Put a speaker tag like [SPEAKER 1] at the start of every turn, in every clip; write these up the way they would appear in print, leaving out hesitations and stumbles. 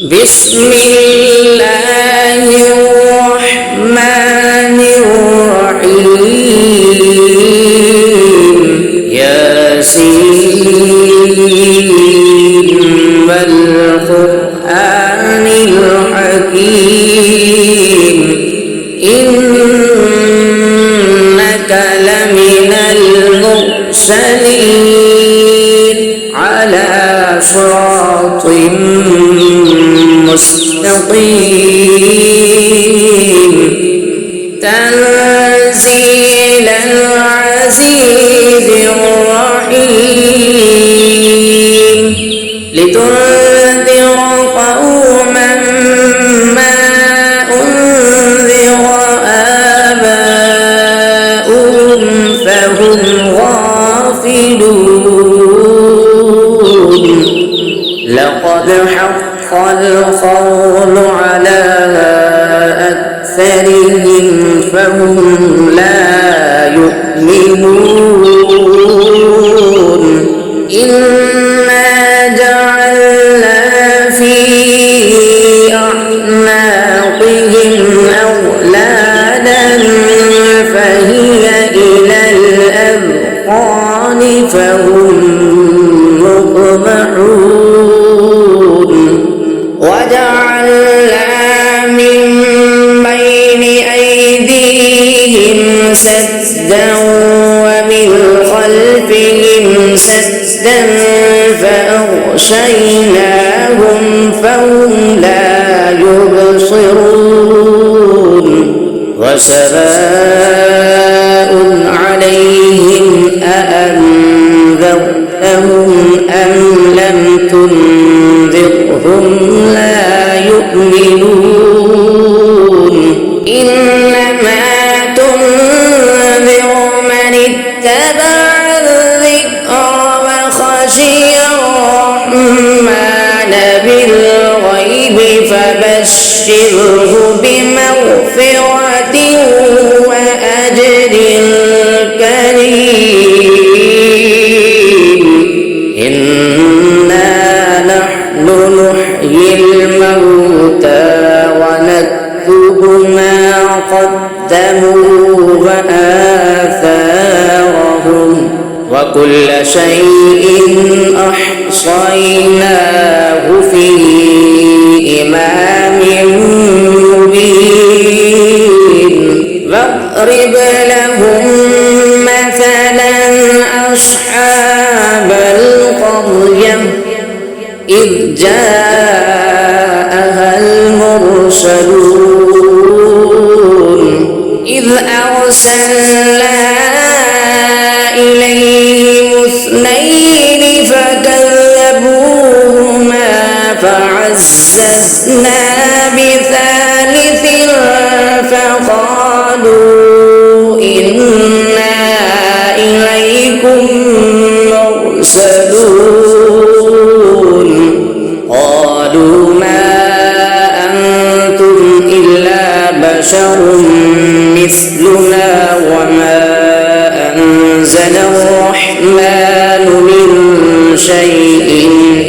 [SPEAKER 1] بسم الله الرحمن الرحيم ياسين والقرآن الحكيم إنك لمن المرسلين على صراط مستقيم تنزيل العزيز الرحيم لتنذر قوما ما أنذر آباؤهم فهم غافلون لقد حق القول على أكثرهم فهم لا يؤمنون إنا جعلنا في أعناقهم أغلالا فهي إلى الأذقان فهم مقمحون وجعلنا من بين أيديهم سدا ومن خلفهم سدا فأغشيناهم فهم لا يبصرون وسواء عليهم أأنذرتهم أم لم تنذرهم لا يؤمنون إنما تنذر من اتبع الذكر وخشي الرحمن بالغيب فبشره بمغفرة وأجر كريم إنا نحن نحيي الموتى ونكتب ما قدموا وآثارهم وكل شيء أحصيناه في إمام مبين واضرب لهم مثلا أصحاب القرية إذ جاءها المرسلون إذ أرسلنا إليهم اثنين فكذبوهما فعززنا بثالث فقالوا إنا إليكم مرسلون قالوا ما أنتم إلا بشر مثلنا وما أنزل الرحمن من شيء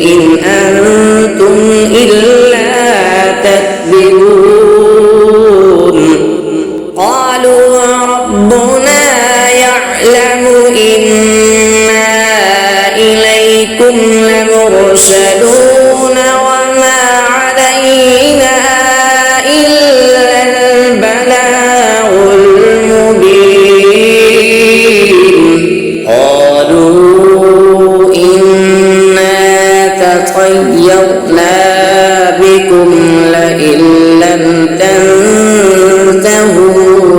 [SPEAKER 1] إن أنتم إلا تكذبون قالوا ربنا يعلم إنا إليكم لمرسلون وما علينا إلا البلاغ المبين قالوا إنا تطيرنا بكم لئن لم تنتهوا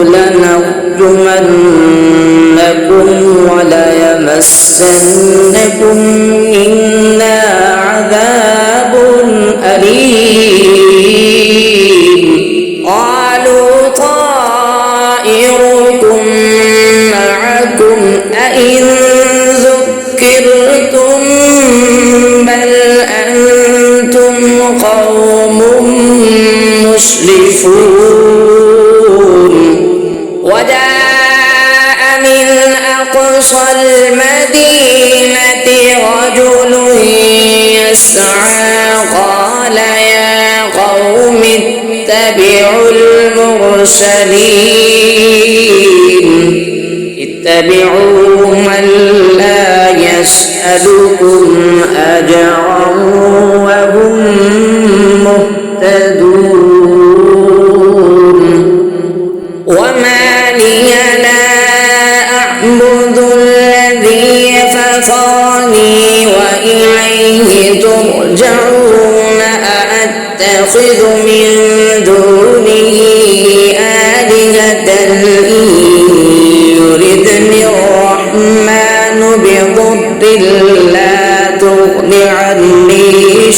[SPEAKER 1] لنرجمنكم وليمسنكم منا عذاب أليم قالوا طائركم معكم أئن ذكرتم بل أنتم قوم مسرفون وجاء من أقصى المدينة رجل يسعى قال يا المرسلين اتبعوا من لا يسألكم أجرا وهم مهتدون وما لي لا أعبد الذي فطرني وإليه ترجعون أأتخذ من دونه آلهة إن يردني الرحمن بضر لا تغن عني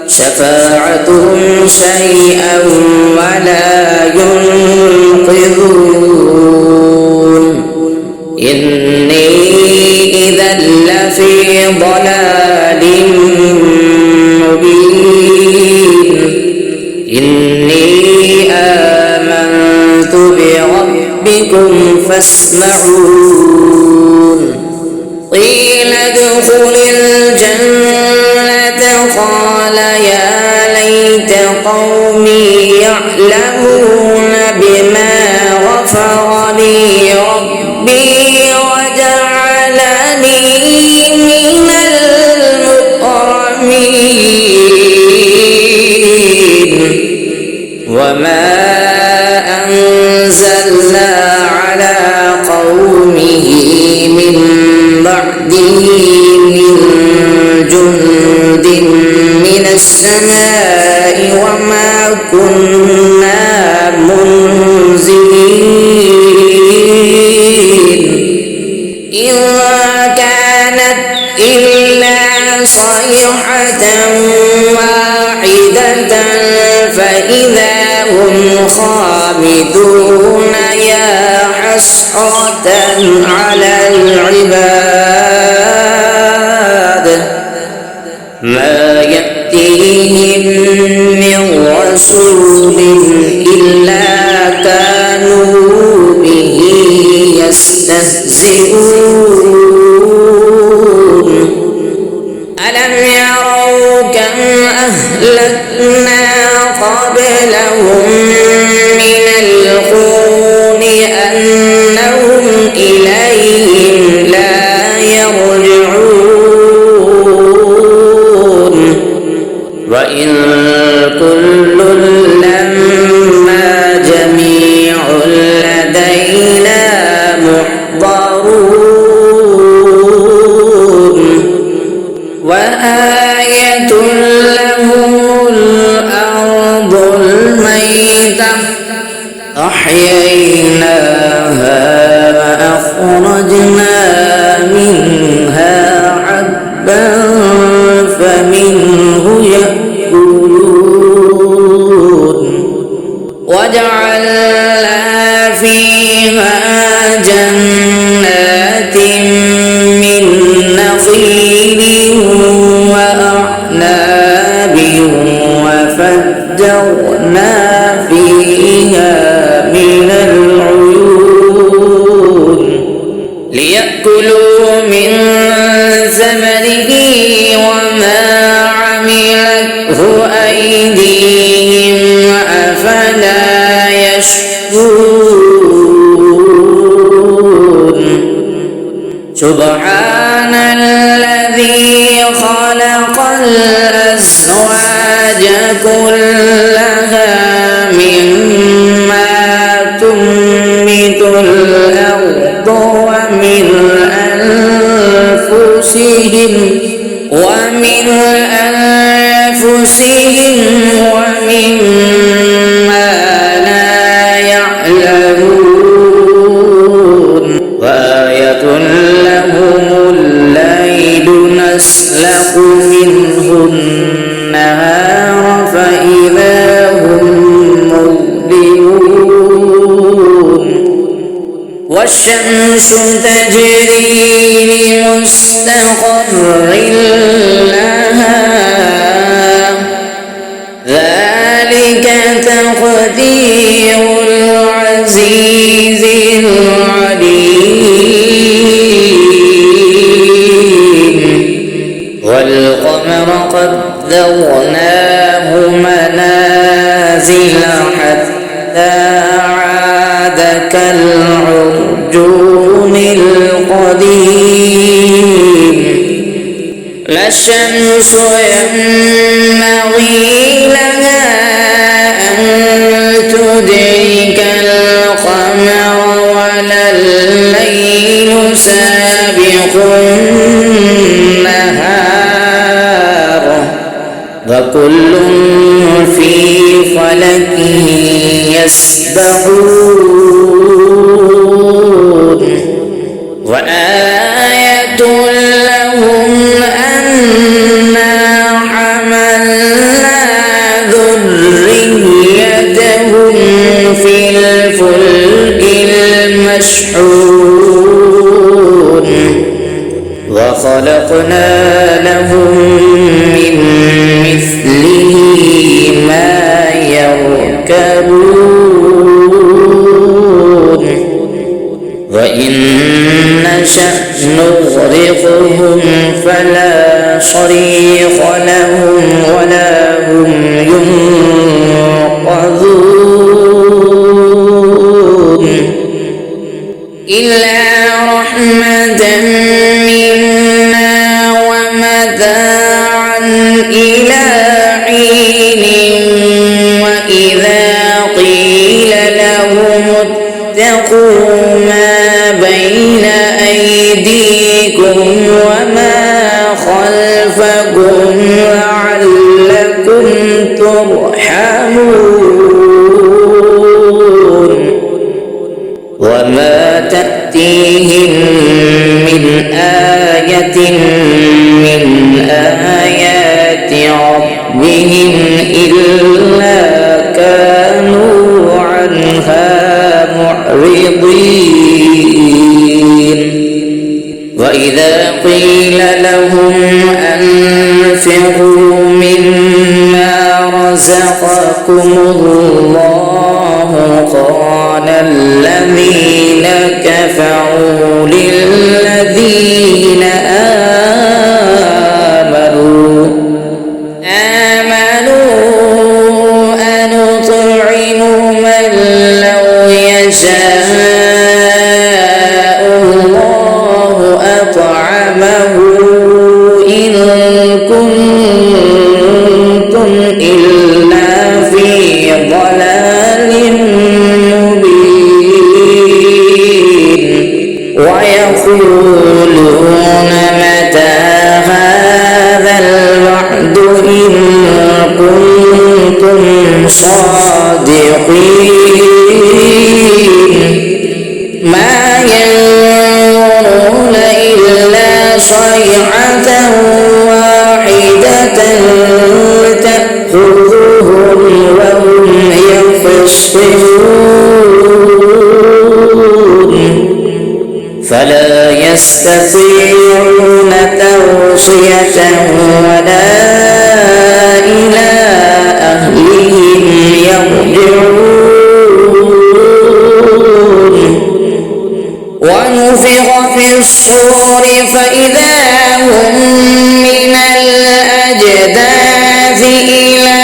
[SPEAKER 1] شفاعتهم شيئا ولا ينقذون إني إذا لفي ضلال مبين إني آمنت بربكم فاسمعون قيل ادخل الجنة قال يا ليت قومي يعلمون بما غفر لي ربي وجعلني من المكرمين وما أنزلنا على قومه من بعده من جند من السماء وما كنا منزلين إن كانت إلا صيحة واحدة فإذا هم خامدون يا حسرة على العباد ما يأتيهم من رسول إلا كانوا به يستهزئون ألم يروا كم أهلكنا قبلهم من القرون أنهم إليهم لا يرجعون وإن كل لما جميع لدينا محضرون وآية لهم الأرض الميتة أحييناها وأخرجنا منها حبا فمنه يأكلون وجعلنا فيها جنات من نخيل وأعناب وفجرنا فيها من العيون ليأكلوا من ثمره وما عملته أيديهم أفلا يشكرون سبحان الذي خلق الأزواج كلها مما تنبت الأرض ومن أنفسهم ومما لا يعلمون وآية لهم الليل نسلخ منه النهار فإذا هم مظلمون والشمس تجري لمستقر لها ذلك تقدير العزيز العليم والقمر قدرناه منازل حتى عاد كالعرجون القديم لا الشمس ينبغي لها أن تدرك القمر ولا الليل سابق النهار وكل في فلك يسبحون وآية لهم أنا حملنا ذريتهم في الفلك المشحون وخلقنا لهم من مثله ما يركبون وإن نشأ نغرقهم فلا صريخ لهم ولا هم ينقذون إلا رحمة منا ومتاعا إلى حين وإذا قيل لهم اتقوا ما بين أيديكم وما خلفكم لعلكم ترحمون وما تأتيهم من آية من آيات ربهم إلا كانوا عنها معرضين وإذا قيل لهم أنفقوا مما رزقكم الله قال الذين كفروا للذين آمنوا أنطعم من لو يشاء الله أطعمه إن كنتم إلا في ضلال مبين ويقولون متى هذا الوعد إن كنتم صادقين ما ينظرون إلا صيحة واحدة تأخذهم وهم يخصمون فلا يستطيعون توصية ولا إلى أهلهم يرجعون ونفخ في الصور فإذا هم من الأجداث إلى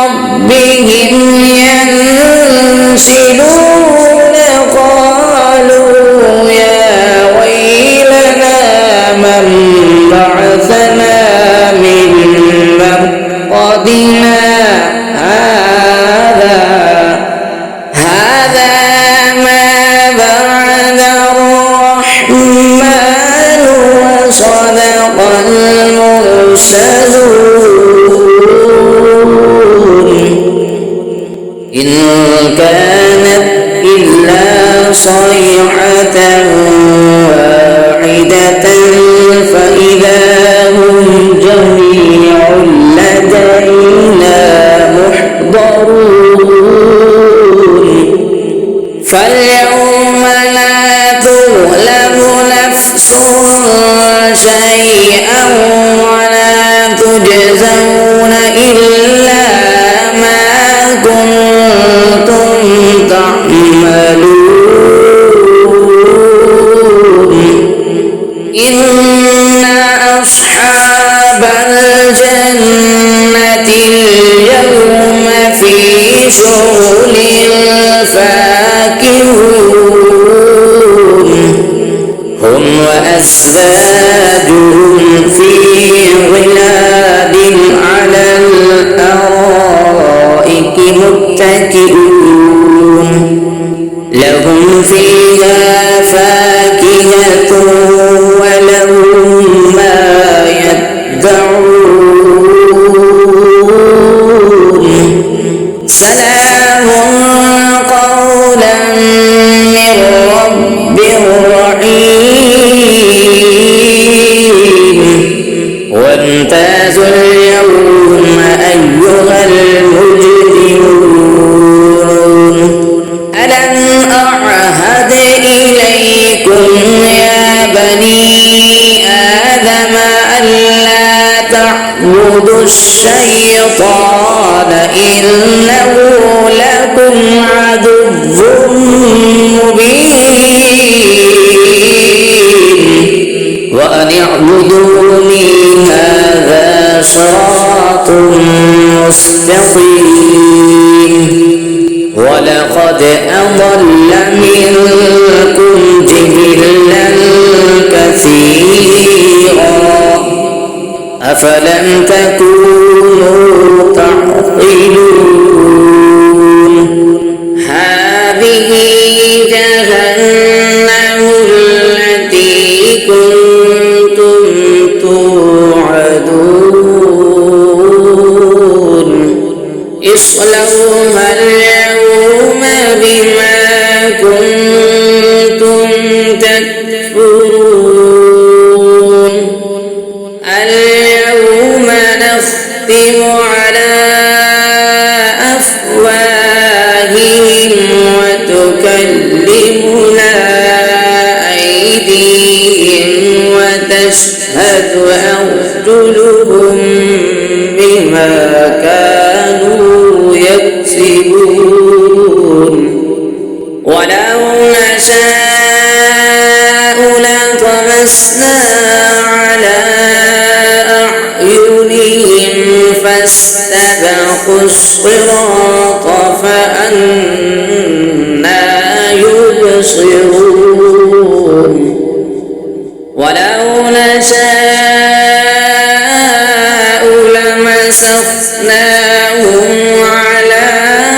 [SPEAKER 1] ربهم ينسلون قالوا يا ويلنا من بعثنا من مرقدنا هذا ما بعد الرحمن وصدق المرسلون إن كانت إلا صيحة واحدة فإذا هم جميع لدينا محضرون فاليوم لا تظلم نفس شيئا ولا تجزون إلا ما كنتم تعملون إن أصحاب الجنة اليوم في شغل فاكهون هم وأزواجهم في ظلال على الأرائك متكئون لهم فيها فاكهة ولهم ما يدعون سلام قولا من رب رحيم وامتازوا اليوم أيها المجرمون ألم أعهد إليكم يا بني آدم ألا تعبدوا الشيطان إنه لكم عدو مبين وأن اعبدوني هذا صراط مستقيم ولقد أضل منكم جبلا كثيرا أفلم تكونوا تعقلون هذه جهنم التي كنتم توعدون اصلوها اليوم بما كنتم تكفرون اليوم نختم على أفواههم وتكلمنا أيديهم وتشهد أرجلهم بما كانوا يكسبون ولو نشاء لطمسنا على أعينهم فاستبقوا الصراط فأنى يبصرون ولو نشاء لمسخناهم على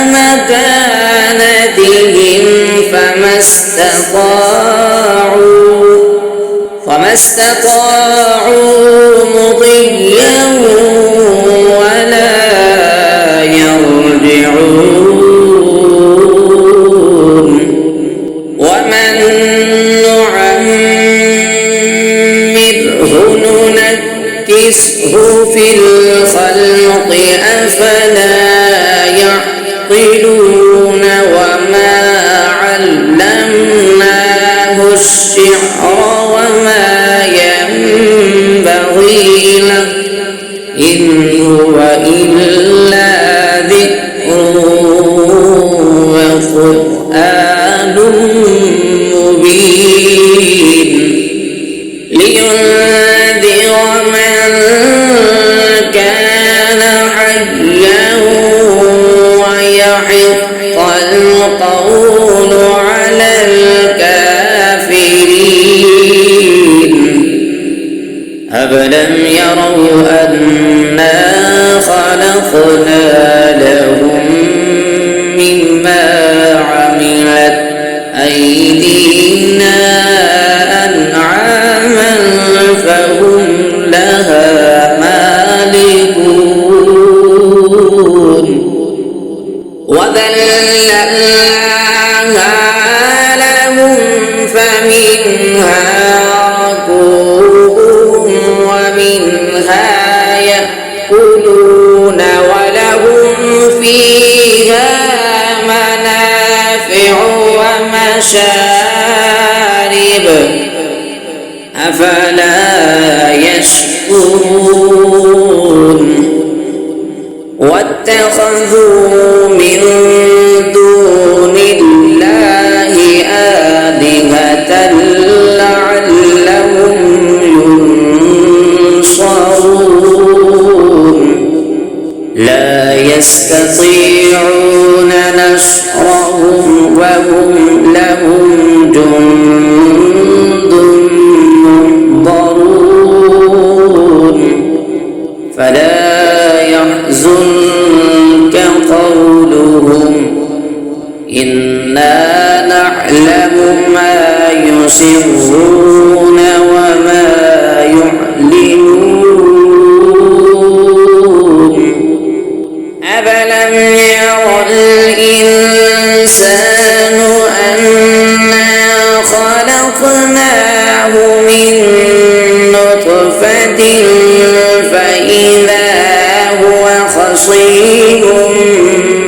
[SPEAKER 1] مكانتهم فما استطاعوا مضيا ولا يرجعون ومن نعمره ننكسه في الخلق أفلا يعقلون وما علمناه الشعر وما ينبغي له إن هو إلا ذكر وقرآن مبين لينذر من كان حيا ويحق القول على الكافرين أفلم يروا أنا خلقنا لهم مما عملت أيدينا أنعاما فهم لها مالكون وذللناها لهم فمنها ركوبهم ومنها يأكلون ولهم فيها منافع ومشارب أفلا يشكرون واتخذوا من دون الله آلهة لعلهم ينصرون يستطيعون نصرهم وهم لهم جند محضرون فلا يحزنك قولهم إنا نعلم ما يسرون وما يعلنون أفلم ير الإنسان أنا خلقناه من نطفة فإذا هو خصيم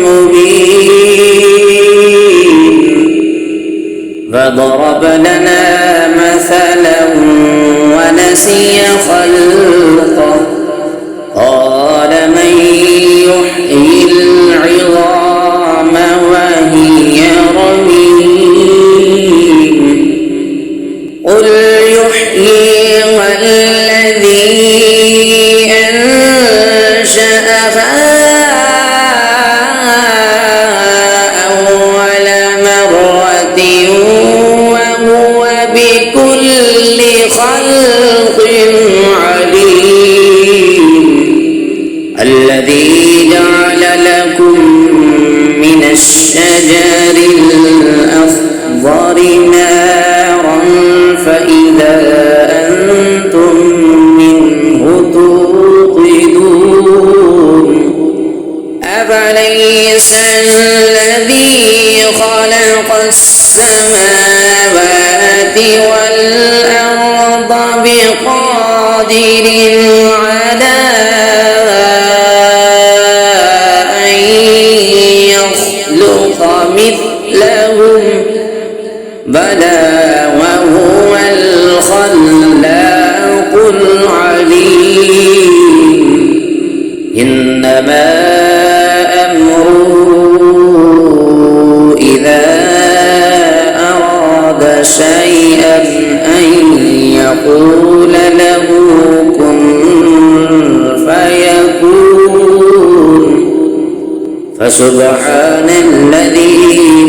[SPEAKER 1] مبين فضرب لنا مثلا ونسي خلقه قال من يحيي العظام وهي رميم قل يحييها الذي أنشأها أول مرة وهو بكل خلق عليم الذي جعل لكم من الشجر الأخضر نارا فإذا أنتم منه توقدون أفليس الذي خلق السماوات والأرض بقادر على أن يخلق مثلهم بلى وهو الخلاق العليم إنما أمره إذا أراد شيئا أن يقول له كن فيكون فسبحان الذي